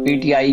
PTI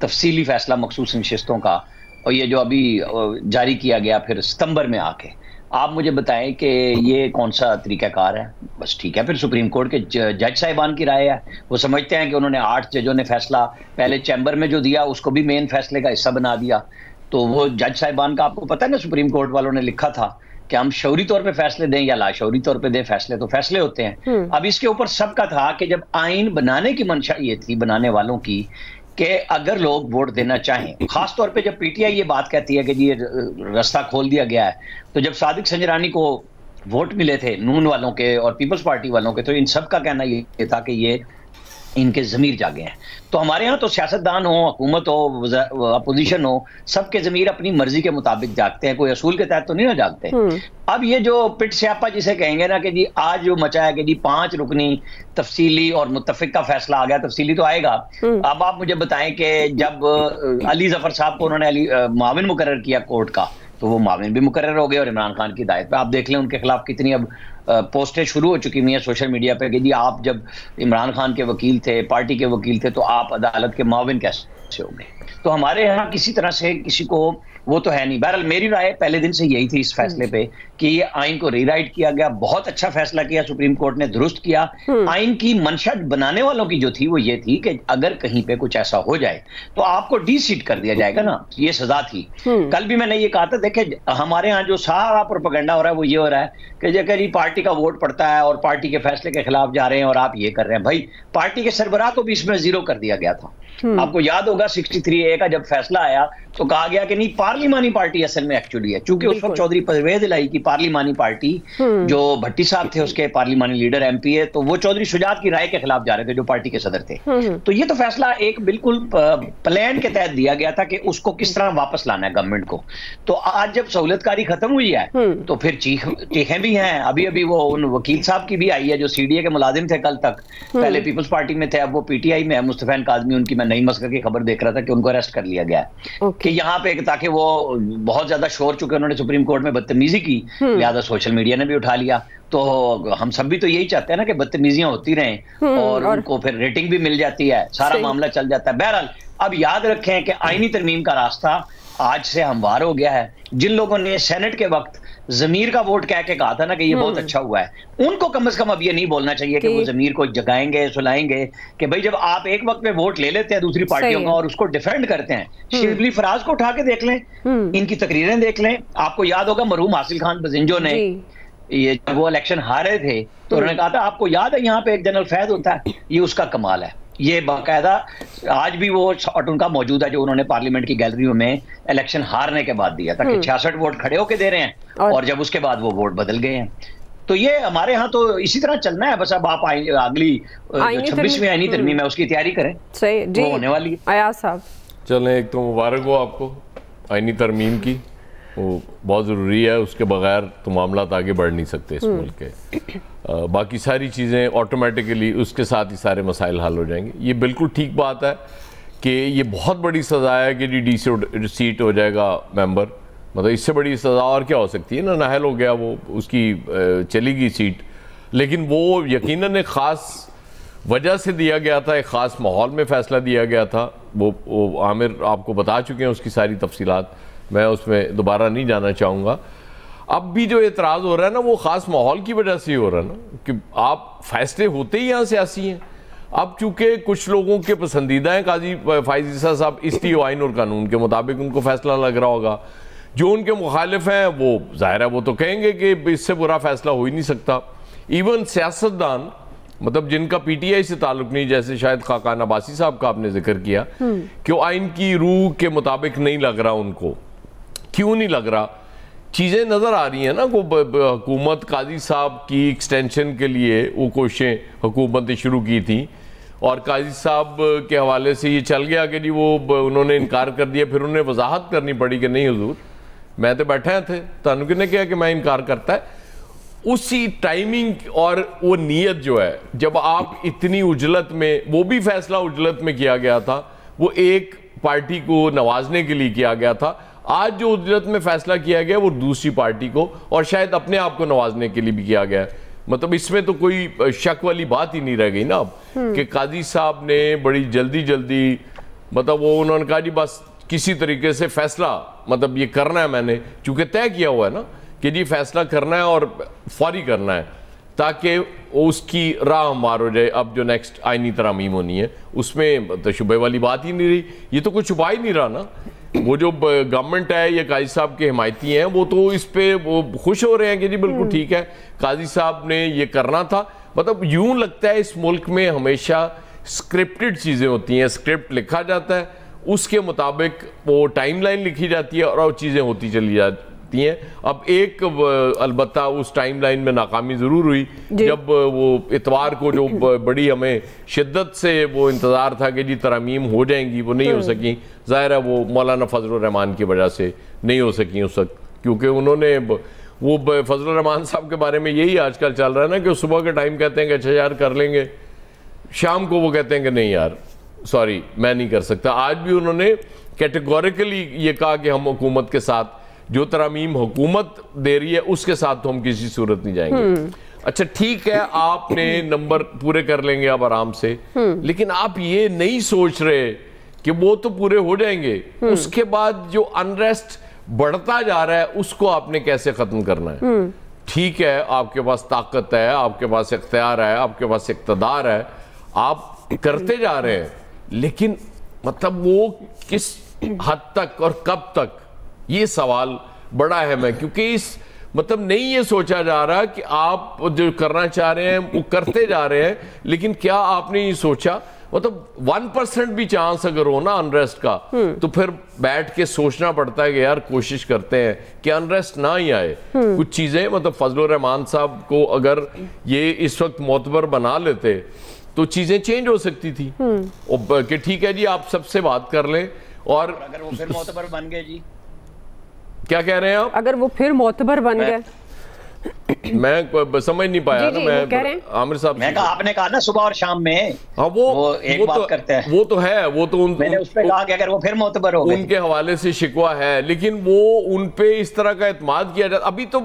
تفصیلی فیصلہ مخصوص نشستوں کا، اور یہ جو ابھی جاری کیا گیا پھر ستمبر میں آ کے، آپ مجھے بتائیں کہ یہ کون سا طریقہ کار ہے؟ بس ٹھیک ہے، پھر سپریم کورٹ کے جج صاحبان کی رائے ہے، وہ سمجھتے ہیں کہ انہوں نے 8 ججوں نے فیصلہ پہلے چیمبر میں جو دیا اس کو بھی مین فیصلے کا حصہ بنا دیا، تو وہ جج صاحبان کا آپ کو پتہ ہے نا، سپریم کورٹ والوں نے لکھا تھا کہ ہم شعوری طور پہ فیصلے دیں یا لاشعوری طور پہ دیں، فیصلے تو فیصلے ہوتے ہیں۔ اب اس کے اوپر سب کا تھا کہ جب آئین بنانے کی منشا یہ تھی بنانے والوں کی کہ اگر لوگ ووٹ دینا چاہیں، خاص طور پہ جب پی ٹی آئی یہ بات کہتی ہے کہ جی یہ راستہ کھول دیا گیا ہے، تو جب صادق سنجرانی کو ووٹ ملے تھے نون والوں کے اور پیپلز پارٹی والوں کے، تو ان سب کا کہنا یہ تھا کہ یہ ان کے ضمیر جاگے ہیں۔ تو ہمارے ہاں تو سیاستدان ہو، حکومت ہو، اپوزیشن ہو، سب کے ضمیر اپنی مرضی کے مطابق جاگتے ہیں، کوئی اصول کے تحت تو نہیں نہ جاگتے۔ اب یہ جو پٹ سیاپا جسے کہیں گے نا کہ جی آج جو مچا ہے کہ جی 5 رکنی تفصیلی اور متفق کا فیصلہ آ گیا، تفصیلی تو آئے گا۔ اب آپ مجھے بتائیں کہ جب علی ظفر صاحب کو انہوں نے معاون مقرر کیا کورٹ کا، تو وہ معاون بھی مقرر ہو گئے، اور عمران خان کی ہدایت پہ آپ دیکھ لیں ان کے خلاف کتنی اب پوسٹیں شروع ہو چکی ہوئی ہیں سوشل میڈیا پہ کہ جی آپ جب عمران خان کے وکیل تھے، پارٹی کے وکیل تھے، تو آپ عدالت کے معاون کیسے ہو گئے؟ تو ہمارے یہاں کسی طرح سے کسی کو وہ تو ہے نہیں۔ بہرحال میری رائے پہلے دن سے یہی تھی اس فیصلے پہ کہ یہ آئین کو ری رائٹ کیا گیا، بہت اچھا فیصلہ کیا سپریم کورٹ نے، درست کیا۔ آئین کی منشا بنانے والوں کی جو تھی وہ یہ تھی کہ اگر کہیں پہ کچھ ایسا ہو جائے تو آپ کو ڈی سیٹ کر دیا جائے گا نا، یہ سزا تھی۔ کل بھی میں نے یہ کہا تھا، دیکھیں ہمارے ہاں جو سارا پروپیگنڈا ہو رہا ہے وہ یہ ہو رہا ہے کہ جی پارٹی کا ووٹ پڑتا ہے اور پارٹی کے فیصلے کے خلاف جا رہے ہیں اور آپ یہ کر رہے ہیں۔ بھائی پارٹی کے سربراہ کو بھی اس میں زیرو کر دیا گیا تھا۔ آپ کو یاد ہوگا 63A کا جب فیصلہ آیا تو کہا گیا کہ نہیں، پارلیمانی پارٹی اصل میں ایکچولی ہے، چونکہ اس وقت چودھری پرویز الہی کی پارلیمانی پارٹی جو بھٹی صاحب تھے اس کے پارلیمانی لیڈر ایم پی اے، تو وہ چودھری شجاعت کی رائے کے خلاف جا رہے تھے جو پارٹی کے صدر تھے۔ تو یہ تو فیصلہ ایک بالکل پلان کے تحت دیا گیا تھا کہ اس کو کس طرح واپس لانا ہے گورنمنٹ کو۔ تو آج جب سہولت کاری ختم ہوئی ہے تو پھر چیخیں بھی ہیں۔ ابھی وہ ان وکیل صاحب کی بھی آئی ہے جو سی ڈی اے کے ملازم تھے کل تک، پہلے پیپلز پارٹی میں تھے، اب وہ پی ٹی آئی میں ہے، مصطفی کاظمی ان کی، میں نئی مسکر کی خبر دیکھ رہا تھا کہ ان کو اریسٹ کر لیا گیا ہے کہ یہاں پہ، تاکہ وہ بہت زیادہ شور چکے انہوں نے سپریم کورٹ میں بدتمیزی کی، لہٰذا سوشل میڈیا نے بھی اٹھا لیا۔ تو ہم سب بھی تو یہی چاہتے ہیں نا کہ بدتمیزیاں ہوتی رہیں اور ان کو پھر ریٹنگ بھی مل جاتی ہے، سارا معاملہ چل جاتا ہے۔ بہرحال اب یاد رکھیں کہ آئینی ترمیم کا راستہ آج سے ہموار ہو گیا ہے۔ جن لوگوں نے سینٹ کے وقت ضمیر کا ووٹ کہہ کے کہا تھا نا کہ یہ بہت اچھا ہوا ہے، ان کو کم از کم اب یہ نہیں بولنا چاہیے کہ وہ ضمیر کو جگائیں گے، سلائیں گے کہ بھائی جب آپ ایک وقت میں ووٹ لے لیتے ہیں دوسری پارٹیوں کا اور اس کو ڈیفینڈ کرتے ہیں۔ شبلی فراز کو اٹھا کے دیکھ لیں، ان کی تقریریں دیکھ لیں، آپ کو یاد ہوگا مرحوم حاصل خان بزنجو نے یہ جب وہ الیکشن ہارے تھے تو انہوں نے کہا تھا آپ کو یاد ہے یہاں پہ ایک جنرل فیض ہوتا ہے، یہ اس کا کمال ہے۔ یہ باقاعدہ آج بھی وہ شاٹ ان کا موجود ہے جو انہوں نے پارلیمنٹ کی گیلریوں میں الیکشن ہارنے کے بعد دیا تھا کہ 66 ووٹ کھڑے ہو کے دے رہے ہیں اور جب اس کے بعد وہ ووٹ بدل گئے ہیں۔ تو یہ ہمارے ہاں تو اسی طرح چلنا ہے، بس اب آپ اگلی 26ویں آئینی ترمیم ہے اس کی تیاری کریں، وہ ہونے والی ہے۔ ایاز صاحب چلیں، ایک تو مبارک ہو آپ کو آئینی ترمیم کی، وہ بہت ضروری ہے، اس کے بغیر تو معاملات آگے بڑھ نہیں سکتے اس ملک کے۔ باقی ساری چیزیں آٹومیٹکلی اس کے ساتھ ہی سارے مسائل حل ہو جائیں گے۔ یہ بالکل ٹھیک بات ہے کہ یہ بہت بڑی سزا ہے کہ ڈی سیٹ ہو جائے گا ممبر، مطلب اس سے بڑی سزا اور کیا ہو سکتی ہے نا، نااہل ہو گیا وہ، اس کی چلی گئی سیٹ۔ لیکن وہ یقیناً ایک خاص وجہ سے دیا گیا تھا، ایک خاص ماحول میں فیصلہ دیا گیا تھا، وہ عامر آپ کو بتا چکے ہیں اس کی ساری تفصیلات، میں اس میں دوبارہ نہیں جانا چاہوں گا۔ اب بھی جو اعتراض ہو رہا ہے نا وہ خاص ماحول کی وجہ سے ہی ہو رہا ہے نا، کہ آپ فیصلے ہوتے ہی یہاں سیاسی ہیں۔ اب چونکہ کچھ لوگوں کے پسندیدہ ہیں قاضی فائز عیسیٰ صاحب، اس لیے آئین اور قانون کے مطابق ان کو فیصلہ لگ رہا ہوگا۔ جو ان کے مخالف ہیں وہ ظاہر ہے وہ تو کہیں گے کہ اس سے برا فیصلہ ہو ہی نہیں سکتا۔ ایون سیاستدان مطلب جن کا پی ٹی آئی سے تعلق نہیں، جیسے شاید خاقان عباسی صاحب کا آپ نے ذکر کیا کہ وہ آئین کی روح کے مطابق نہیں لگ رہا ان کو، کیوں نہیں لگ رہا؟ چیزیں نظر آ رہی ہیں نا، حکومت قاضی صاحب کی ایکسٹینشن کے لیے وہ کوششیں حکومت نے شروع کی تھیں، اور قاضی صاحب کے حوالے سے یہ چل گیا کہ جی وہ انہوں نے انکار کر دیا، پھر انہیں وضاحت کرنی پڑی کہ نہیں حضور میں تو بیٹھے تھے، تانوں کنے کہا کہ میں انکار کرتا ہے۔ اسی ٹائمنگ اور وہ نیت جو ہے، جب آپ اتنی اجلت میں، وہ بھی فیصلہ اجلت میں کیا گیا تھا، وہ ایک پارٹی کو نوازنے کے لیے کیا گیا تھا، آج جو اجلت میں فیصلہ کیا گیا وہ دوسری پارٹی کو اور شاید اپنے آپ کو نوازنے کے لیے بھی کیا گیا ہے۔ مطلب اس میں تو کوئی شک والی بات ہی نہیں رہ گئی نا اب، کہ قاضی صاحب نے بڑی جلدی مطلب وہ انہوں نے کہا جی بس کسی طریقے سے فیصلہ مطلب یہ کرنا ہے، میں نے چونکہ طے کیا ہوا ہے نا کہ جی فیصلہ کرنا ہے اور فوری کرنا ہے تاکہ اس کی راہ ہموار ہو جائے. اب جو نیکسٹ آئینی ترامیم ہونی ہے اس میں تو شبہ والی بات ہی نہیں رہی. یہ تو کچھ چھپا ہی نہیں رہا نا. وہ جو گورنمنٹ ہے یا قاضی صاحب کے حمایتی ہیں وہ تو اس پہ وہ خوش ہو رہے ہیں کہ جی بالکل ٹھیک ہے قاضی صاحب نے یہ کرنا تھا. مطلب یوں لگتا ہے اس ملک میں ہمیشہ سکرپٹڈ چیزیں ہوتی ہیں، سکرپٹ لکھا جاتا ہے، اس کے مطابق وہ ٹائم لائن لکھی جاتی ہے اور وہ چیزیں ہوتی چلی جاتی ہیں. اب ایک البتہ اس ٹائم لائن میں ناکامی ضرور ہوئی جب وہ اتوار کو جو بڑی ہمیں شدت سے وہ انتظار تھا کہ جی ترامیم ہو جائیں گی، وہ نہیں ہو سکیں. ظاہر ہے وہ مولانا فضل الرحمان کی وجہ سے نہیں ہو سکیں اس وقت، کیونکہ انہوں نے وہ فضل الرحمان صاحب کے بارے میں یہی آج کل چل رہا ہے نا کہ صبح کے ٹائم کہتے ہیں کہ اچھا یار کر لیں گے، شام کو وہ کہتے ہیں کہ نہیں یار سوری میں نہیں کر سکتا. آج بھی انہوں نے کیٹیگوریکلی یہ کہا کہ ہم حکومت کے ساتھ جو ترامیم حکومت دے رہی ہے اس کے ساتھ تو ہم کسی صورت نہیں جائیں گے. اچھا ٹھیک ہے آپ نے نمبر پورے کر لیں گے اب آرام سے، لیکن آپ یہ نہیں سوچ رہے کہ وہ تو پورے ہو جائیں گے، اس کے بعد جو انریسٹ بڑھتا جا رہا ہے اس کو آپ نے کیسے ختم کرنا ہے. ٹھیک ہے آپ کے پاس طاقت ہے، آپ کے پاس اختیار ہے، آپ کے پاس اقتدار ہے، آپ کرتے جا رہے ہیں، لیکن مطلب وہ کس حد تک اور کب تک، یہ سوال بڑا اہم ہے. کیونکہ اس مطلب نہیں یہ سوچا جا رہا کہ آپ جو کرنا چاہ رہے ہیں وہ کرتے جا رہے ہیں، لیکن کیا آپ نے یہ سوچا مطلب 1% بھی چانس اگر ہو نا انریسٹ کا تو پھر بیٹھ کے سوچنا پڑتا ہے کہ یار کوشش کرتے ہیں کہ انریسٹ نہ ہی آئے. کچھ چیزیں مطلب فضل الرحمان صاحب کو اگر یہ اس وقت معتبر بنا لیتے تو چیزیں چینج ہو سکتی تھی کہ ٹھیک ہے جی آپ سب سے بات کر لیں. اور اگر وہ پھر معتبر بن گئے جی کیا کہہ رہے ہیں آپ؟ اگر وہ پھر معتبر بن گئے میں سمجھ نہیں پایا نا. میں عامر صاحب میں کہا آپ نے کہا نا صبح اور شام میں وہ ایک بات کرتے ہیں، وہ تو ہے، وہ تو میں نے اس پہ کہا کہ اگر وہ پھر معتبر ہو گئے ان کے حوالے سے شکوہ ہے، لیکن وہ ان پہ اس طرح کا اعتماد کیا جاتا. ابھی تو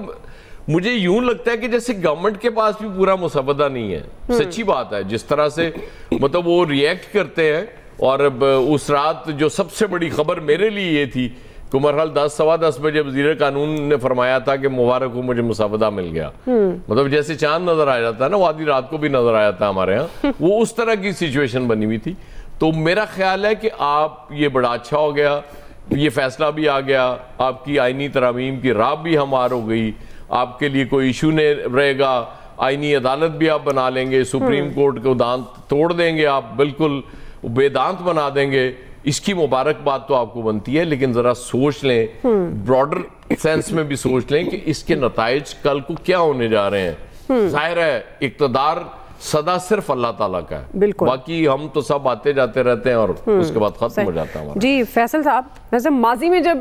مجھے یوں لگتا ہے کہ جیسے گورنمنٹ کے پاس بھی پورا مسودہ نہیں ہے. سچی بات ہے جس طرح سے مطلب وہ ریئیکٹ کرتے ہیں. اور اس رات جو سب سے بڑی خبر میرے لیے یہ تھی کہ مرحل 10:15 بجے وزیر قانون نے فرمایا تھا کہ مبارک ہو مجھے مسودہ مل گیا. مطلب جیسے چاند نظر آ جاتا ہے نا، وہ آدھی رات کو بھی نظر آیا تھا ہمارے ہاں، وہ اس طرح کی سچویشن بنی ہوئی تھی. تو میرا خیال ہے کہ آپ یہ بڑا اچھا ہو گیا، یہ فیصلہ بھی آ گیا، آپ کی آئینی ترامیم کی راہ بھی ہموار ہو گئی، آپ کے لیے کوئی ایشو نہیں رہے گا، آئینی عدالت بھی آپ بنا لیں گے، سپریم کورٹ کو دانت توڑ دیں گے، آپ بالکل بے دانت بنا دیں گے. اس کی مبارکباد تو آپ کو بنتی ہے، لیکن ذرا سوچ لیں، براڈر سینس میں بھی سوچ لیں کہ اس کے نتائج کل کو کیا ہونے جا رہے ہیں. ظاہر ہے اقتدار صدا صرف اللہ تعالیٰ کا ہے، باقی ہم تو سب آتے جاتے رہتے ہیں اور اس کے بعد ختم ہو جاتا ہے ہمارا. جی فیصل صاحب، ویسے ماضی میں جب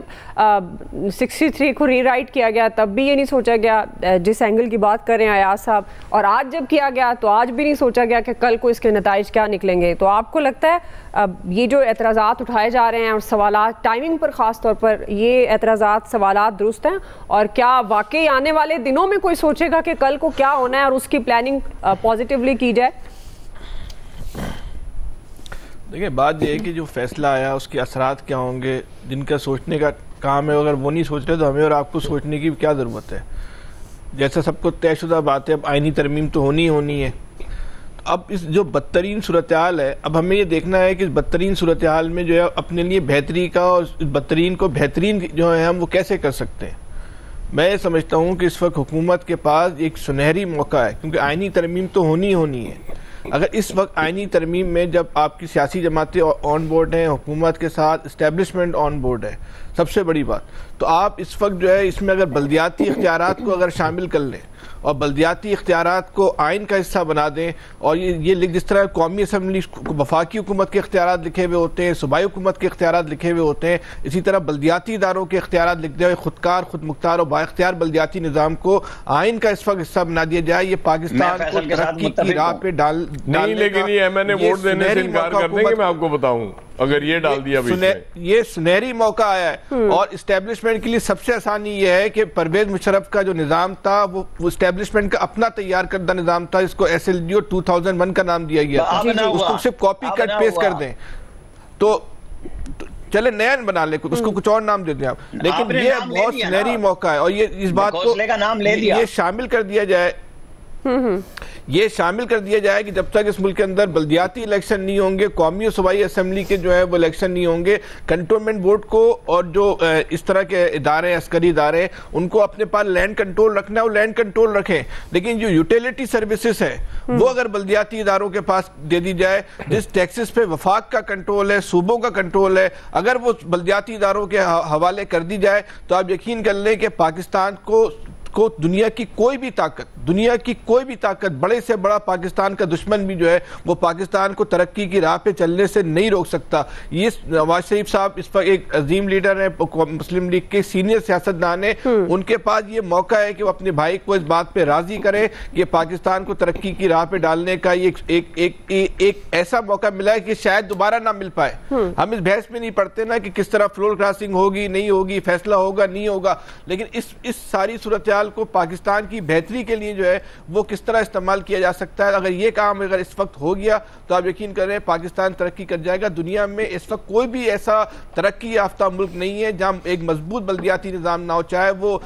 63 کو ری رائٹ کیا گیا تب بھی یہ نہیں سوچا گیا جس اینگل کی بات کر رہے ہیں ایاز صاحب، اور آج جب کیا گیا تو آج بھی نہیں سوچا گیا کہ کل کو اس کے نتائج کیا نکلیں گے. تو آپ کو لگتا ہے یہ جو اعتراضات اٹھائے جا رہے ہیں اور سوالات ٹائمنگ پر خاص طور پر، یہ اعتراضات سوالات درست ہیں؟ اور کیا واقعی آنے والے دنوں میں کوئی سوچے گا کہ کل کو کیا ہونا ہے اور اس کی پلاننگ پازیٹیولی کی جائے؟ دیکھیں بات یہ ہے کہ جو فیصلہ آیا اس کے اثرات کیا ہوں گے، جن کا سوچنے کا کام ہے، اگر وہ نہیں سوچ رہے تو ہمیں اور آپ کو سوچنے کی کیا ضرورت ہے. جیسا سب کو طے شدہ بات ہے، اب آئینی ترمیم تو ہونی ہے. اب اس جو بدترین صورتحال ہے، اب ہمیں یہ دیکھنا ہے کہ اس بدترین صورتحال میں جو ہے اپنے لیے بہتری کا اور بدترین کو بہترین جو ہے ہم وہ کیسے کر سکتے ہیں. میں یہ سمجھتا ہوں کہ اس وقت حکومت کے پاس ایک سنہری موقع ہے، کیونکہ آئینی ترمیم تو ہونی ہے. اگر اس وقت آئینی ترمیم میں جب آپ کی سیاسی جماعتیں آن بورڈ ہیں، حکومت کے ساتھ اسٹیبلشمنٹ آن بورڈ ہے، سب سے بڑی بات، تو آپ اس وقت جو ہے اس میں اگر بلدیاتی اختیارات کو اگر شامل کر لیں اور بلدیاتی اختیارات کو آئین کا حصہ بنا دیں، اور یہ جس طرح قومی اسمبلی وفاقی حکومت کے اختیارات لکھے ہوئے ہوتے ہیں، صوبائی حکومت کے اختیارات لکھے ہوئے ہوتے ہیں، اسی طرح بلدیاتی اداروں کے اختیارات لکھتے ہوئے خودکار، خود مختار اور با اختیار بلدیاتی نظام کو آئین کا اس وقت حصہ بنا دیا جائے. یہ پاکستان کو ترقی کی راہ پہ نہیں، لیکن یہ میں نے ووٹ دینے سے انکار کر دیں گے. میں آپ کو بتاؤں اگر یہ ڈال دیا یہ سنہری موقع آیا ہے. اور اسٹیبلشمنٹ کے لیے سب سے آسانی یہ ہے کہ پرویز مشرف کا جو نظام تھا وہ اسٹیبلشمنٹ کا اپنا تیار کردہ نظام تھا، اس کو SLDO 2001 کا نام دیا گیا، اس کو صرف کاپی کٹ پیسٹ کر دیں. تو چلے نیا بنا لیں اس کو کچھ اور نام دے دیں آپ، لیکن یہ بہت سنہری موقع ہے اور یہ اس بات کو یہ شامل کر دیا جائے کہ جب تک اس ملک کے اندر بلدیاتی الیکشن نہیں ہوں گے، قومی و صوبائی اسمبلی کے جو ہے وہ الیکشن نہیں ہوں گے، کنٹونمنٹ بورڈ کو اور جو اس طرح کے ادارے عسکری ادارے ان کو اپنے پاس لینڈ کنٹرول رکھنا ہے وہ لینڈ کنٹرول رکھیں، لیکن جو یوٹیلیٹی سروسز ہے وہ اگر بلدیاتی اداروں کے پاس دے دی جائے، جس ٹیکسز پہ وفاق کا کنٹرول ہے، صوبوں کا کنٹرول ہے، اگر وہ بلدیاتی اداروں کے حوالے کر دی جائے تو آپ یقین کر لیں کہ پاکستان کو دنیا کی کوئی بھی طاقت بڑے سے بڑا پاکستان کا دشمن بھی جو ہے وہ پاکستان کو ترقی کی راہ پہ چلنے سے نہیں روک سکتا۔ یہ نواز شریف صاحب اس پر ایک عظیم لیڈر ہیں، مسلم لیگ کے سینئر سیاستدان ہیں، ان کے پاس یہ موقع ہے کہ وہ اپنے بھائی کو اس بات پہ راضی کرے کہ پاکستان کو ترقی کی راہ پہ ڈالنے کا ایک ایسا موقع ملا ہے کہ شاید دوبارہ نہ مل پائے۔ ہم اس بحث میں نہیں پڑتے نا کہ کس طرح فلور کراسنگ ہوگی نہیں ہوگی، فیصلہ ہوگا نہیں ہوگا، لیکن اس ساری صورتحال کو پاکستان کی بہتری کے لیے جو ہے وہ کس طرح استعمال کیا جا سکتا ہے۔ اگر یہ کام اس وقت ہو گیا تو آپ یقین کریں پاکستان ترقی کر جائے گا۔ دنیا میں اس وقت کوئی بھی ایسا ترقی یافتہ ملک نہیں ہے جہاں ایک مضبوط بلدیاتی نظام نہ ہو، چاہے وہ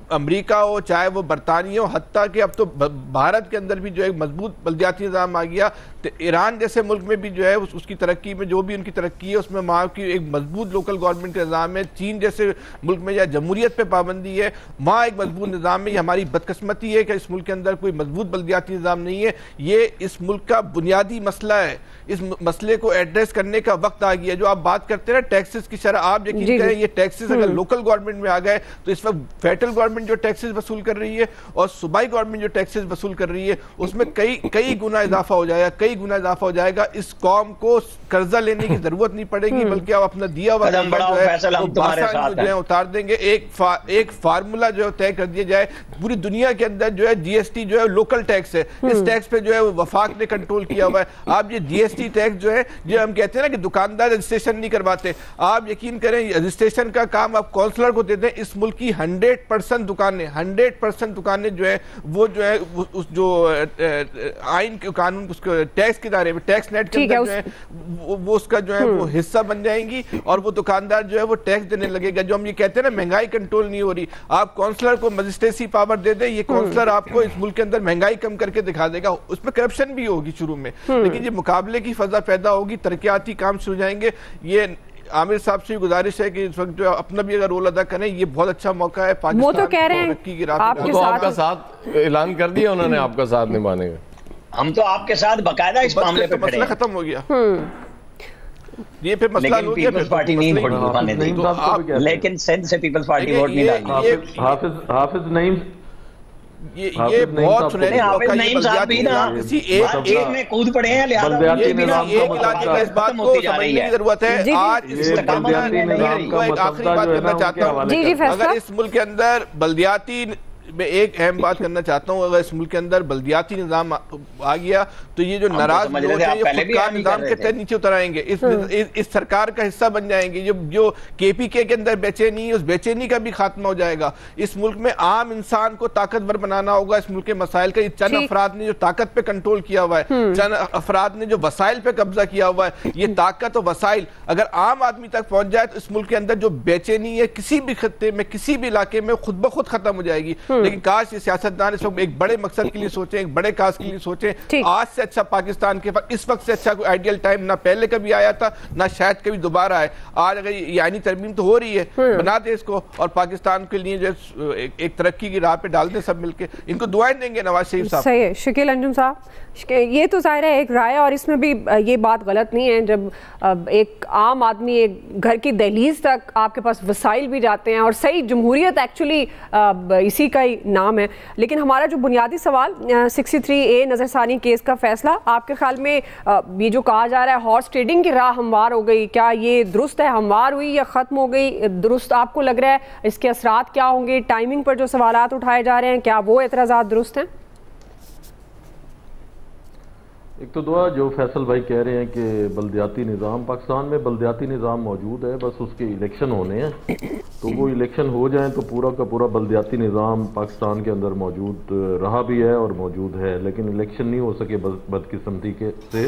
امریکہ ہو، چاہے وہ برطانیہ ہو، حتیٰ کہ اب تو بھارت کے اندر بھی جو ایک مضبوط بلدیاتی نظام آ گیا، تو ایران جیسے ملک میں بھی جو ہے اس کی ترقی میں جو بھی ان کی ترقی ہے اس میں وہاں کی ایک مضبوط لوکل گورنمنٹ کا نظام ہے۔ چین جیسے ملک میں یا جمہوریت پہ پابندی ہے، وہاں ایک مضبوط نظام ہے۔ یہ ہماری بدقسمتی ہے کہ اس ملک کے اندر کوئی مضبوط بلدیاتی نظام نہیں ہے۔ یہ اس ملک کا بنیادی مسئلہ ہے، اس مسئلے کو ایڈریس کرنے کا وقت آ گیا۔ جو آپ بات کرتے ہیں نا ٹیکسز کی شرح، آپ یقین کریں یہ ٹیکسز اگر لوکل گورنمنٹ میں آ گئے تو اس وقت فیڈرل گورنمنٹ جو ٹیکسز وصول کر رہی ہے اور صوبائی گورنمنٹ جو ٹیکسز وصول کر رہی ہے اس میں کئی گنا اضافہ ہو جائے گا۔ اس قوم کو قرضہ لینے کی ضرورت نہیں پڑے گی، بلکہ آپ اپنا دیا ہوا جو ہے اتار دیں گے۔ ایک فارمولا جو ہے طے کر دیا جائے، پوری دنیا کے اندر جو ہے جی ایس ٹی جو ہے لوکل ٹیکس ہے، اس ٹیکس پہ جو ہے وفاق نے کنٹرول کیا ہوا ہے۔ آپ یہ جی ایس ٹی ٹیکس جو ہے جو ہم کہتے ہیں نا کہ دکاندار رجسٹریشن نہیں کرواتے، آپ یقین کریں رجسٹریشن کا کام آپ کونسلر کو دیتے ہیں۔ اس ملک کی 100% دکانیں جو ہے وہ جو ہے جو آئین کے قانون ٹیکس کے دائرے میں ٹیکس نیٹ کے اندر جو ہے وہ اس کا جو ہے وہ حصہ بن جائیں گی اور وہ دکاندار جو ہے وہ ٹیکس دینے لگے گا۔ جو ہم یہ کہتے ہیں نا مہنگائی کنٹرول نہیں ہو رہی، آپ کونسلر کو مجسٹریسی پاور دے دیں، یہ کونسلر آپ کو اس ملک کے اندر مہنگائی کم کر کے دکھا دے گا۔ اس میں کرپشن بھی ہوگی شروع میں، لیکن یہ مقابلے کی فضا پیدا ہوگی، ترقیاتی کام شروع جائیں گے۔ یہ عامر صاحب سے گزارش ہے کہ اس وقت جو اپنا بھی اگر رول ادا کریں، یہ بہت اچھا موقع ہے پاکستان وہ تو کہہ رہے ہیں آپ کا ساتھ اعلان کر دیا انہوں نے، آپ کا ساتھ نبھانے کا۔ ہم تو آپ کے ساتھ باقاعدہ اس معاملے پہ کھڑے ہیں۔ مسئلہ ختم ہو گیا، یہ پھر مسئلہ ہو گیا، پیپلز پارٹی نہیں ووٹ دکھانے دیں، لیکن سندھ سے پیپلز پارٹی ووٹ نہیں ڈالیں۔ حافظ نعیم یہ بہت سنہری موقع ہے، نعیم صاحب بھی نا کسی ایک میں کود پڑے ہیں، لہذا ایک علاقے کا اس بات کو سمجھنے کی ضرورت ہے۔ آج ایک آخری بات کرنا چاہتا ہوں، اگر اس ملک کے اندر بلدیاتی میں ایک اہم بات کرنا چاہتا ہوں، اگر اس ملک کے اندر بلدیاتی نظام آ گیا تو یہ جو ناراض لوگ ہیں یہ خودکار نظام کے تحت نیچے اتر آئیں گے، اس سرکار کا حصہ بن جائیں گے۔ جو کے پی کے اندر بے چینی ہے اس بے چینی کا بھی خاتمہ ہو جائے گا۔ اس ملک میں عام انسان کو طاقتور بنانا ہوگا۔ اس ملک کے مسائل کا یہ چند افراد نے جو طاقت پہ کنٹرول کیا ہوا ہے، چند افراد نے جو وسائل پہ قبضہ کیا ہوا ہے، یہ طاقت اور وسائل اگر عام آدمی تک پہنچ جائے تو اس ملک کے اندر جو بے چینی ہے کسی بھی خطے میں کسی بھی علاقے میں خود بخود ختم ہو جائے گی۔ لیکن کاش یہ سیاستدان اس وقت ایک بڑے مقصد کے لیے سوچیں، ایک بڑے کاز کے لیے سوچیں۔ آج سے اچھا پاکستان کے پاس اس وقت سے اچھا کوئی آئیڈیل ٹائم نہ پہلے کبھی آیا تھا نہ شاید کبھی دوبارہ آئے۔ آج اگر یہ آئینی ترمیم تو ہو رہی ہے، بنا دے اس کو اور پاکستان کے لیے جو ایک ترقی کی راہ پہ ڈال دیں سب مل کے۔ ان کو دعائیں دیں گے نواز شریف صاحب۔ صحیح ہے شکیل انجم صاحب، یہ تو ظاہر ہے ایک رائے اور اس میں بھی یہ بات غلط نہیں ہے جب ایک عام آدمی ایک گھر کی دہلیز تک آپ کے پاس وسائل بھی جاتے ہیں، اور صحیح جمہوریت ایکچولی اسی کا ہی نام ہے۔ لیکن ہمارا جو بنیادی سوال 63A نظر ثانی کیس کا فیصلہ، آپ کے خیال میں یہ جو کہا جا رہا ہے ہارس ٹریڈنگ کی راہ ہموار ہو گئی، کیا یہ درست ہے، ہموار ہوئی یا ختم ہو گئی؟ درست آپ کو لگ رہا ہے اس کے اثرات کیا ہوں گے؟ ٹائمنگ پر جو سوالات اٹھائے جا رہے ہیں کیا وہ اعتراضات درست ہیں؟ ایک تو دعا جو فیصل بھائی کہہ رہے ہیں کہ بلدیاتی نظام پاکستان میں بلدیاتی نظام موجود ہے، بس اس کے الیکشن ہونے ہیں، تو وہ الیکشن ہو جائیں تو پورا کا پورا بلدیاتی نظام پاکستان کے اندر موجود رہا بھی ہے اور موجود ہے، لیکن الیکشن نہیں ہو سکے بدقسمتی سے،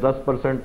10%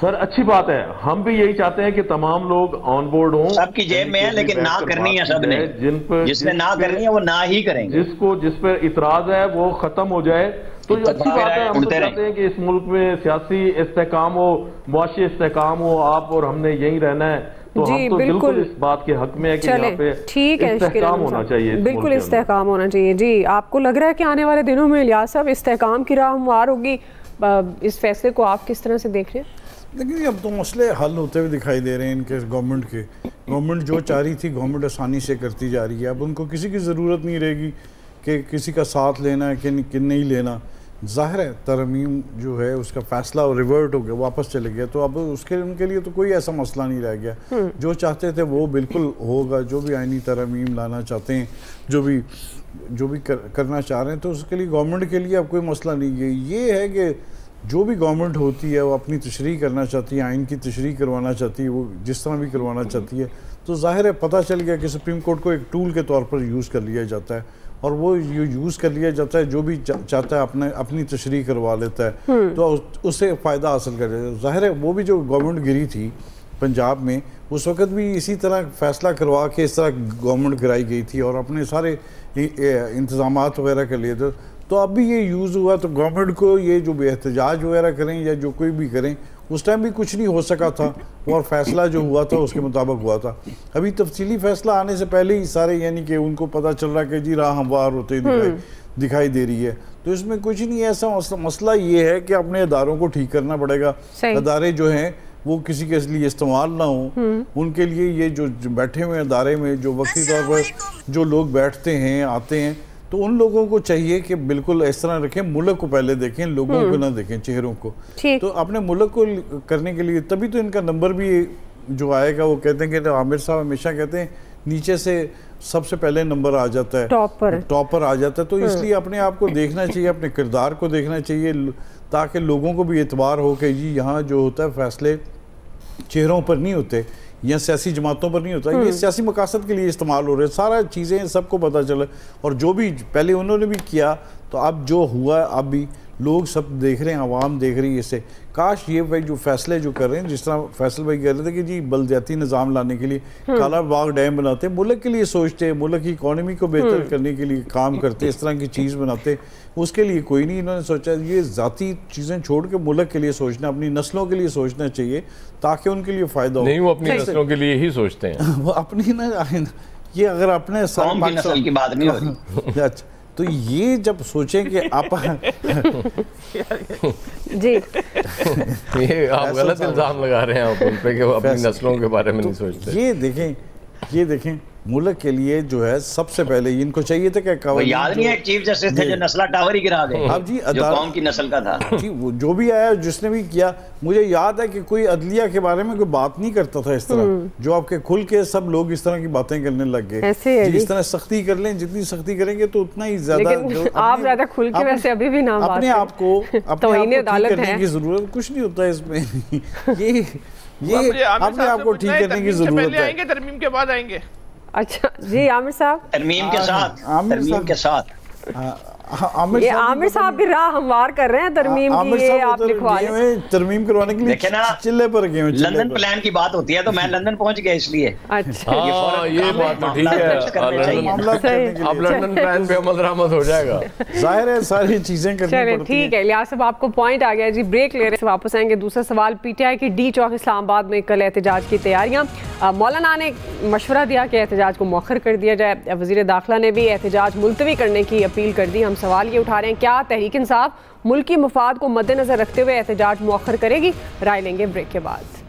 سر اچھی بات ہے, ہم بھی یہی چاہتے ہیں کہ تمام لوگ آن بورڈ ہوں. سب کی جیب میں ہے لیکن نہ کرنی ہے سب نے, جس نے نہ کرنی ہے وہ نہ ہی کریں گے, جس پر اعتراض ہے وہ ختم ہو جائے. تو یہ اچھی بات ہے, ہم تو چاہتے ہیں کہ اس ملک میں سیاسی استحکام ہو, معاشی استحکام ہو, آپ اور ہم نے یہی رہنا ہے. تو ہم تو بالکل اس بات کے حق میں ہے کہ یہاں پہ استحکام ہونا چاہیے, بالکل استحکام ہونا چاہیے. جی آپ کو لگ رہا ہے کہ آنے والے دنوں میں الیاس صاحب استحکام کی راہ ہموار ہوگی؟ اس فیصلے کو آپ کس طرح سے دیکھ رہے ہیں؟ لیکن اب تو مسئلے حل ہوتے ہوئے دکھائی دے رہے ہیں ان کے گورنمنٹ کے. گورنمنٹ جو چاہ رہی تھی گورنمنٹ آسانی سے کرتی جا رہی ہے. اب ان کو کسی کی ضرورت نہیں رہے گی کہ کسی کا ساتھ لینا ہے کہ نہیں لینا. ظاہر ہے ترمیم جو ہے اس کا فیصلہ ریورٹ ہو گیا, واپس چلے گیا, تو اب ان کے لیے تو کوئی ایسا مسئلہ نہیں رہ گیا. جو چاہتے تھے وہ بالکل ہوگا. جو بھی آئینی ترمیم لانا چاہتے ہیں, جو بھی کرنا چاہ رہے ہیں, تو اس کے لیے گورنمنٹ کے لیے اب کوئی مسئلہ نہیں ہے. یہ ہے کہ جو بھی گورنمنٹ ہوتی ہے وہ اپنی تشریح کرنا چاہتی ہے, آئین کی تشریح کروانا چاہتی ہے, وہ جس طرح بھی کروانا چاہتی ہے. تو ظاہر ہے پتہ چل گیا کہ سپریم کورٹ کو ایک ٹول کے طور پر یوز کر لیا جاتا ہے, اور وہ یوز کر لیا جاتا ہے. جو بھی چاہتا ہے اپنی تشریح کروا لیتا ہے, تو اس سے فائدہ حاصل کر لیتا ہے. ظاہر ہے وہ بھی جو گورنمنٹ گری تھی پنجاب میں, اس وقت بھی اسی طرح فیصلہ کروا کے اس طرح گورنمنٹ گرائی گئی تھی اور اپنے سارے انتظامات وغیرہ کر لیے تھے. تو اب بھی یہ یوز ہوا, تو گورنمنٹ کو یہ جو بھی احتجاج وغیرہ کریں یا جو کوئی بھی کریں, اس ٹائم بھی کچھ نہیں ہو سکا تھا, اور فیصلہ جو ہوا تھا اس کے مطابق ہوا تھا. ابھی تفصیلی فیصلہ آنے سے پہلے ہی سارے یعنی کہ ان کو پتہ چل رہا کہ جی راہ ہموار ہوتے دکھائی دے رہی ہے. تو اس میں کچھ نہیں. ایسا مسئلہ یہ ہے کہ اپنے اداروں کو ٹھیک کرنا پڑے گا. ادارے جو ہیں وہ کسی کے لیے استعمال نہ ہوں. ان کے لیے یہ جو بیٹھے ہوئے ادارے میں جو وقتی طور پر جو لوگ بیٹھتے ہیں آتے ہیں, تو ان لوگوں کو چاہیے کہ بالکل اس طرح رکھیں, ملک کو پہلے دیکھیں, لوگوں کو نہ دیکھیں, چہروں کو. تو اپنے ملک کو کرنے کے لیے تبھی تو ان کا نمبر بھی جو آئے گا. وہ کہتے ہیں کہ عامر صاحب ہمیشہ کہتے ہیں نیچے سے سب سے پہلے نمبر آ جاتا ہے, ٹاپ پر آ جاتا ہے. تو اس لیے اپنے آپ کو دیکھنا چاہیے, اپنے کردار کو دیکھنا چاہیے, تاکہ لوگوں کو بھی اعتبار ہو کہ جی یہاں جو ہوتا ہے فیصلے چہروں پر نہیں ہوتے یا سیاسی جماعتوں پر نہیں ہوتا, یہ سیاسی مقاصد کے لیے استعمال ہو رہے ہیں. سارا چیزیں سب کو پتہ چلے, اور جو بھی پہلے انہوں نے بھی کیا, تو اب جو ہوا ہے اب بھی لوگ سب دیکھ رہے ہیں, عوام دیکھ رہی ہے اسے. کاش یہ بھائی جو فیصلے جو کر رہے ہیں, جس طرح فیصل بھائی کہہ رہے تھے کہ جی بلدیاتی نظام لانے کے لیے کالا باغ ڈیم بناتے, ملک کے لیے سوچتے, ملک کی اکانومی کو بہتر کرنے کے لیے کام کرتے, اس طرح کی چیز بناتے. اس کے لیے کوئی نہیں, انہوں نے سوچا یہ ذاتی چیزیں چھوڑ کے ملک کے لیے سوچنا, اپنی نسلوں کے لیے سوچنا چاہیے تاکہ ان کے لیے فائدہ ہو. نہیں, وہ اپنی نسلوں کے لیے ہی سوچتے ہیں. وہ اپنی یہ اگر اپنے قوم کی نسل کی بات نہیں ہو رہی. تو یہ جب سوچیں کہ آپ جی یہ آپ غلط الزام لگا رہے ہیں آپ ان پہ کہ وہ اپنی نسلوں کے بارے میں نہیں سوچتے. یہ دیکھیں ملک کے لیے جو ہے سب سے پہلے ان کو چاہیے تھا کہ یاد نہیں ہے چیف جسٹس تھے جو نسلہ ٹاور ہی گرا گئے, اب جی جو قوم کی نسل کا تھا. جی وہ جو بھی آیا جس نے بھی کیا, مجھے یاد ہے کہ کوئی عدلیہ کے بارے میں کوئی بات نہیں کرتا تھا اس طرح, جو آپ کے کھل کے سب لوگ اس طرح کی باتیں کرنے لگ گئے. اس طرح سختی کر لیں, جتنی سختی کریں گے تو اتنا ہی زیادہ. آپ زیادہ کھل کے ویسے ابھی بھی نام اپنے آپ کو ٹھیک کرنے کی ضرورت کچھ نہیں ہوتا اس میں. یہ اپنے آپ کو ٹھیک کرنے کی ضرورت ہے. ترمیم کے بعد آئیں گے. اچھا جی عامر صاحب. ترمیم کے ساتھ یہ عامر صاحب بھی راہ ہموار کر رہے ہیں ترمیم کی, یہ آپ لکھوا لیں. ترمیم کروانے کے لیے چلے پر گئے ہیں. لندن پلان کی بات ہوتی ہے تو میں لندن پہنچ گیا اس لیے. اچھا یہ بات تو ٹھیک ہے, اب لندن پلان پہ عمل درآمد ہو جائے گا. ظاہر ہے ساری چیزیں کرنی پڑتی ہیں. ٹھیک ہے الیاس صاحب آپ کو پوائنٹ آ گیا جی. بریک لے رہے ہیں, واپس آئیں گے. دوسرا سوال, پی ٹی آئی کی ڈی چوک اسلام آباد میں کل احتجاج کی تیاریاں. مولانا نے مشورہ دیا کہ احتجاج کو مؤخر کر دیا جائے. وزیر داخلہ نے بھی احتجاج ملتوی کرنے کی اپیل کر دی. ہم سوال یہ اٹھا رہے ہیں, کیا تحریک انصاف ملکی مفاد کو مد نظر رکھتے ہوئے احتجاج مؤخر کرے گی؟ رائے لیں گے بریک کے بعد.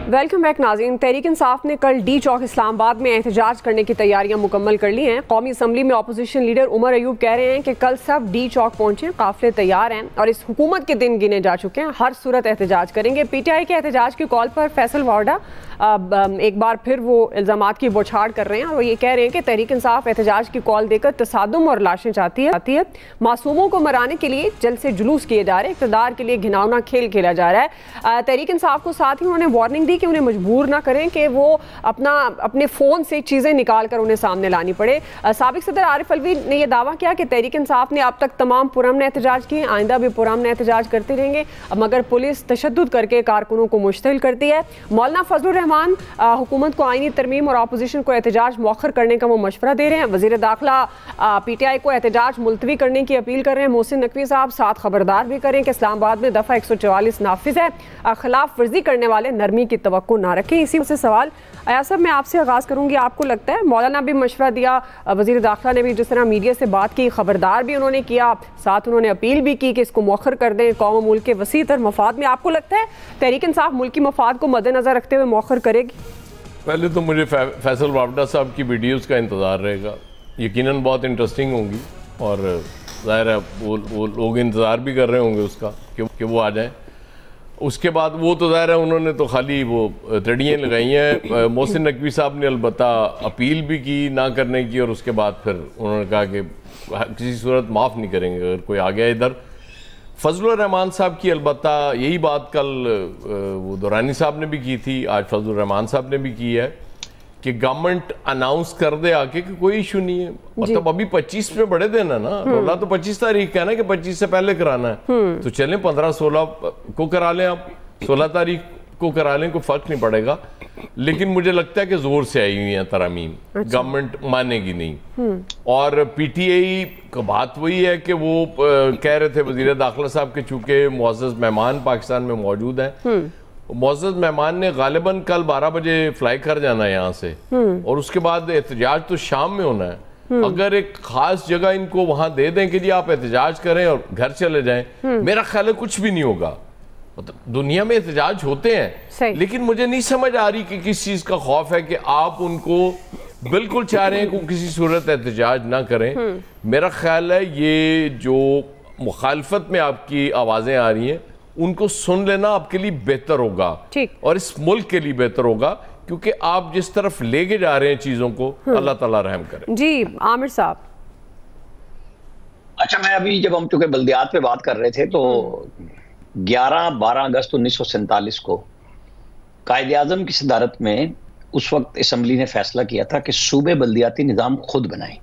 ویلکم بیک ناظرین. تحریک انصاف نے کل ڈی چوک اسلام آباد میں احتجاج کرنے کی تیاریاں مکمل کر لی ہیں. قومی اسمبلی میں اپوزیشن لیڈر عمر ایوب کہہ رہے ہیں کہ کل سب ڈی چوک پہنچیں, قافلے تیار ہیں اور اس حکومت کے دن گنے جا چکے ہیں, ہر صورت احتجاج کریں گے. پی ٹی آئی کے احتجاج کی کال پر فیصل وارڈا ایک بار پھر وہ الزامات کی بوچھاڑ کر رہے ہیں, اور وہ یہ کہہ رہے ہیں کہ تحریک انصاف احتجاج کی کال دے کر تصادم اور لاشیں چاہتی ہے. معصوموں کو مرانے کے لیے جلسے جلوس کیے جا رہے ہیں, اقتدار کے لیے گھناؤنا کھیل کھیلا جا رہا ہے. تحریک انصاف کو ساتھ ہی انہوں نے وارننگ دی کہ انہیں مجبور نہ کریں کہ وہ اپنے فون سے چیزیں نکال کر انہیں سامنے لانی پڑے. سابق صدر عارف الوی نے یہ دعویٰ کیا کہ تحریک انصاف نے اب تک تمام پرامن احتجاج کیے، آئندہ بھی پرامن احتجاج کرتے رہیں گے مگر پولیس تشدد کر کے کارکنوں کو مشتعل کرتی ہے. مولانا فضل الرحمان حکومت کو آئینی ترمیم اور اپوزیشن کو احتجاج مؤخر کرنے کا وہ مشورہ دے رہے ہیں. وزیر داخلہ پی ٹی آئی کو احتجاج ملتوی کرنے کی اپیل کر رہے ہیں. محسن نقوی صاحب ساتھ خبردار بھی کریں کہ اسلام آباد میں دفعہ 144 نافذ ہے، خلاف ورزی کرنے والے نرمی کی توقع نہ رکھیں. اسی سے سوال ایاز صاحب میں آپ سے آغاز کروں گی. آپ کو لگتا ہے مولانا بھی مشورہ دیا، وزیر داخلہ نے بھی جس طرح میڈیا سے بات کی، خبردار بھی انہوں نے کیا، ساتھ انہوں نے اپیل بھی کی کہ اس کو مؤخر کر دیں قوم و ملک کے وسیع تر مفاد میں، آپ کو لگتا ہے تحریک انصاف ملکی مفاد کو مد نظر رکھتے ہوئے مؤخر کرے گی؟ پہلے تو مجھے فیصل وابڈہ صاحب کی ویڈیوز کا انتظار رہے گا، یقیناً بہت انٹرسٹنگ ہوں گی اور ظاہر ہے وہ لوگ انتظار بھی کر رہے ہوں گے اس کا کہ وہ آ جائیں. اس کے بعد وہ تو ظاہر ہے انہوں نے تو خالی وہ تڑیاں لگائی ہیں. محسن نقوی صاحب نے البتہ اپیل بھی کی نہ کرنے کی اور اس کے بعد پھر انہوں نے کہا کہ کسی صورت معاف نہیں کریں گے اگر کوئی آ گیا ادھر. فضل الرحمان صاحب کی البتہ یہی بات کل وہ دورانی صاحب نے بھی کی تھی، آج فضل الرحمان صاحب نے بھی کی ہے کہ گورنمنٹ اناؤنس کر دے آ کے کہ کوئی ایشو نہیں ہے. مطلب ابھی 25 میں بڑے دن ہے نا، رولا تو 25 تاریخ کا ہے نا کہ 25 سے پہلے کرانا ہے، تو چلیں 15-16 کو کرا لیں، آپ 16 تاریخ کو کرا لیں، کوئی فرق نہیں پڑے گا. لیکن مجھے لگتا ہے کہ زور سے آئی ہوئی ہیں ترامیم، گورنمنٹ مانے گی نہیں. اور پی ٹی آئی کا بات وہی ہے کہ وہ کہہ رہے تھے وزیر داخلہ صاحب کے چونکہ معزز مہمان پاکستان میں موجود ہیں، معزز مہمان نے غالباً کل 12 بجے فلائی کر جانا ہے یہاں سے اور اس کے بعد احتجاج تو شام میں ہونا ہے. اگر ایک خاص جگہ ان کو وہاں دے دیں کہ جی آپ احتجاج کریں اور گھر چلے جائیں، میرا خیال ہے کچھ بھی نہیں ہوگا. دنیا میں احتجاج ہوتے ہیں لیکن مجھے نہیں سمجھ آ رہی کہ کس چیز کا خوف ہے کہ آپ ان کو بالکل چاہ رہے ہیں کہ کسی صورت احتجاج نہ کریں. میرا خیال ہے یہ جو مخالفت میں آپ کی آوازیں آ رہی ہیں ان کو سن لینا آپ کے لیے بہتر ہوگا اور اس ملک کے لیے بہتر ہوگا، کیونکہ آپ جس طرف لے کے جا رہے ہیں چیزوں کو اللہ تعالیٰ رحم کرے. جی عامر صاحب. اچھا میں ابھی جب ہم چونکہ بلدیات پہ بات کر رہے تھے تو 11-12 اگست 1947 کو قائد اعظم کی صدارت میں اس وقت اسمبلی نے فیصلہ کیا تھا کہ صوبے بلدیاتی نظام خود بنائیں.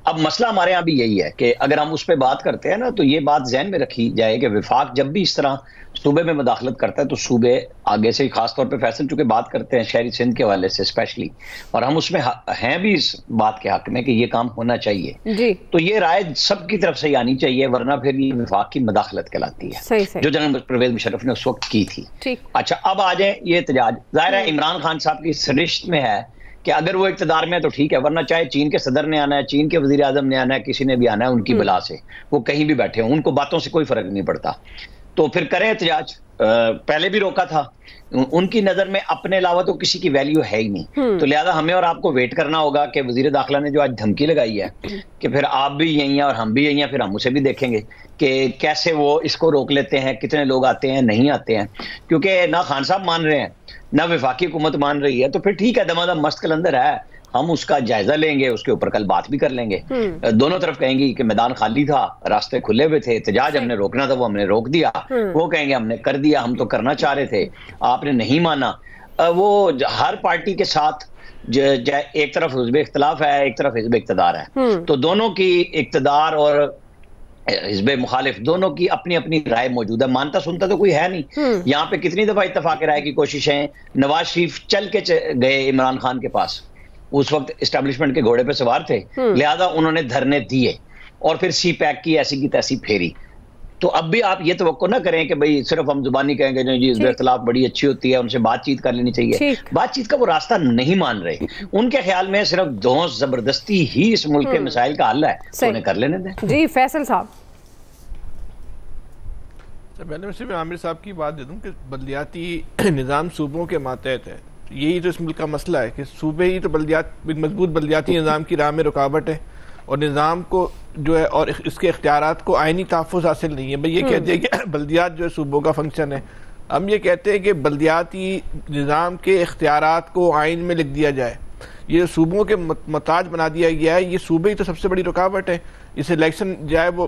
اب مسئلہ ہمارے ہاں بھی یہی ہے کہ اگر ہم اس پہ بات کرتے ہیں نا تو یہ بات ذہن میں رکھی جائے کہ وفاق جب بھی اس طرح صوبے میں مداخلت کرتا ہے تو صوبے آگے سے خاص طور پہ فیصل چونکہ بات کرتے ہیں شہری سندھ کے حوالے سے اسپیشلی، اور ہم اس میں ہیں بھی اس بات کے حق میں کہ یہ کام ہونا چاہیے، تو یہ رائے سب کی طرف سے آنی چاہیے، ورنہ پھر یہ وفاق کی مداخلت کہلاتی ہے جو جنرل پرویز مشرف نے اس وقت کی تھی. اچھا اب آ جائیں یہ احتجاج، ظاہر ہے عمران خان صاحب کی سرشت میں ہے کہ اگر وہ اقتدار میں ہے تو ٹھیک ہے، ورنہ چاہے چین کے صدر نے آنا ہے، چین کے وزیر اعظم نے آنا ہے، کسی نے بھی آنا ہے، ان کی بلا سے وہ کہیں بھی بیٹھے ہوں، ان کو باتوں سے کوئی فرق نہیں پڑتا، تو پھر کریں احتجاج. پہلے بھی روکا تھا، ان کی نظر میں اپنے علاوہ تو کسی کی ویلیو ہے ہی نہیں، تو لہذا ہمیں اور آپ کو ویٹ کرنا ہوگا کہ وزیر داخلہ نے جو آج دھمکی لگائی ہے کہ پھر آپ بھی یہیں ہیں اور ہم بھی یہیں ہیں، پھر ہم اسے بھی دیکھیں گے کہ کیسے وہ اس کو روک لیتے ہیں، کتنے لوگ آتے ہیں نہیں آتے ہیں، کیونکہ نہ خان صاحب مان رہے ہیں نہ وفاقی حکومت مان رہی ہے، تو پھر ٹھیک ہے دمادم مست قلندر ہے، ہم اس کا جائزہ لیں گے، اس کے اوپر کل بات بھی کر لیں گے. دونوں طرف کہیں گی کہ میدان خالی تھا، راستے کھلے ہوئے تھے، احتجاج ہم نے روکنا تھا وہ ہم نے روک دیا، وہ کہیں گے ہم نے کر دیا، ہم تو کرنا چاہ رہے تھے آپ نے نہیں مانا. وہ ہر پارٹی کے ساتھ ایک طرف حزب اختلاف ہے، ایک طرف حزب اقتدار ہے، تو دونوں کی اقتدار اور حزب مخالف دونوں کی اپنی اپنی رائے موجود ہے، مانتا سنتا تو کوئی ہے نہیں. یہاں پہ کتنی دفعہ اتفاق رائے کی کوششیں، نواز شریف چل کے گئے عمران خان کے پاس، اس وقت اسٹیبلشمنٹ کے گھوڑے پہ سوار تھے، لہذا انہوں نے دھرنے دیے اور پھر سی پیک کی ایسی کی تیسی پھیری. تو اب بھی آپ یہ توقع نہ کریں کہ بھئی صرف ہم زبانی کہیں گے جی حزب اختلاف بڑی اچھی ہوتی ہے، ان سے بات چیت کر لینی چاہیے، بات چیت کا وہ راستہ نہیں مان رہے. ان کے خیال میں صرف دھونس زبردستی ہی اس ملک کے مسائل کا حل ہے، تو انہیں کر لینے دیں. جی فیصل صاحب. میں نے صرف عامر صاحب کی بات دے دوں کہ بلدیاتی نظام صوبوں کے ماتحت ہے، یہی تو اس ملک کا مسئلہ ہے کہ صوبے ہی تو مضبوط بلدیاتی نظام کی راہ میں رکاوٹ ہے، اور نظام کو جو ہے اور اس کے اختیارات کو آئینی تحفظ حاصل نہیں ہے. بھئی یہ کہتے ہیں کہ بلدیات جو ہے صوبوں کا فنکشن ہے، ہم یہ کہتے ہیں کہ بلدیاتی نظام کے اختیارات کو آئین میں لکھ دیا جائے، یہ صوبوں کے محتاج بنا دیا گیا ہے، یہ صوبے ہی تو سب سے بڑی رکاوٹ ہے. اس الیکشن جو ہے وہ